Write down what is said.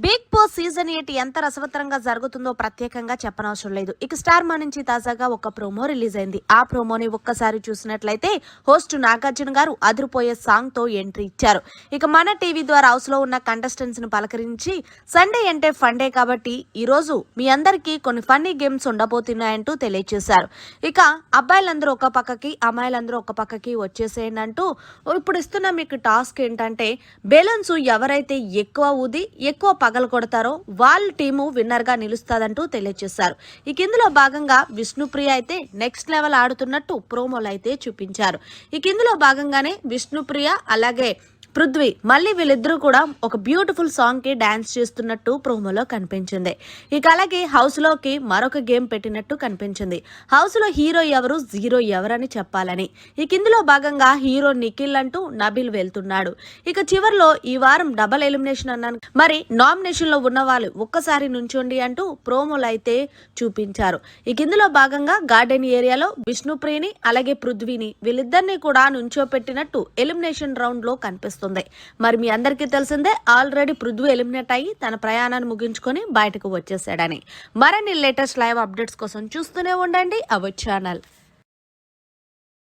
Big boss season 8 ఎంత రసవత్తరంగా జరుగుతుందో ప్రత్యేకంగా చెప్పనవసరం లేదు. ఇక స్టార్ మా నుంచి తాజాగా ఒక ప్రోమో రిలీజ్ అయింది. ఆ ప్రోమోని ఒక్కసారి చూసినట్లయితే హోస్ట్ నాగార్జున గారు అదిరిపోయే సాంగ్ తో ఎంట్రీ ఇచ్చారు. ఇక మన టీవీ ద్వారా హౌస్ లో ఉన్న కంటెస్టెంట్స్ ని పలకరించి సండే అంటే ఫండే కాబట్టి ఈ రోజు మీ అందరికీ కొన్ని ఫన్నీ గేమ్స్ ఉండబోతున్నాయంటూ తెలియజేశారు. ఇక అబ్బాయిలందరూ ఒక పక్కకి అమ్మాయిలందరూ ఒక పక్కకి వచ్చేసేయండి అంటూ ఇప్పుడు ఇస్తున్న మీకు టాస్క్ ఏంటంటే బెలూన్స్ ఎవరైతే ఎక్కువ ఊది ఎక్కువ పగలు కొడతారో వాళ్ళ టీము విన్నర్ గా నిలుస్తాదంటూ తెలియజేశారు. ఇక ఇందులో భాగంగా విష్ణుప్రియ అయితే నెక్స్ట్ లెవెల్ ఆడుతున్నట్టు ప్రోమోలు అయితే చూపించారు. ఇక ఇందులో భాగంగానే విష్ణుప్రియ అలాగే పృథ్వీ మళ్ళీ వీళ్ళిద్దరూ కూడా ఒక బ్యూటిఫుల్ సాంగ్ కి డాన్స్ చేస్తున్నట్టు ప్రోమోలో కనిపించింది. ఇక అలాగే హౌస్ లోకి మరొక గేమ్ పెట్టినట్టు కనిపించింది. హౌస్ లో హీరో ఎవరు జీరో ఎవరని చెప్పాలని. ఇక ఇందులో భాగంగా హీరో నిఖిల్ అంటూ నబిల్ వెళ్తున్నాడు. ఇక చివర్లో ఈ వారం డబల్ ఎలిమినేషన్ అన్నాను, మరి నామినేషన్ లో ఉన్న వాళ్ళు ఒక్కసారి నుంచోండి అంటూ ప్రోమోలు అయితే చూపించారు. ఇక ఇందులో భాగంగా గార్డెన్ ఏరియాలో విష్ణుప్రియని అలాగే పృథ్వీని వీళ్ళిద్దరిని కూడా నుంచోపెట్టినట్టు ఎలిమినేషన్ రౌండ్ లో కనిపిస్తుంది. మరి మీ అందరికీ తెలిసిందే ఆల్రెడీ పృథ్వీ ఎలిమినేట్ అయ్యి తన ప్రయాణాన్ని ముగించుకొని బయటకు వచ్చేసాడని. మరిన్ని లేటెస్ట్ లైవ్ అప్డేట్స్ కోసం చూస్తూనే ఉండండి అవర్ ఛానల్.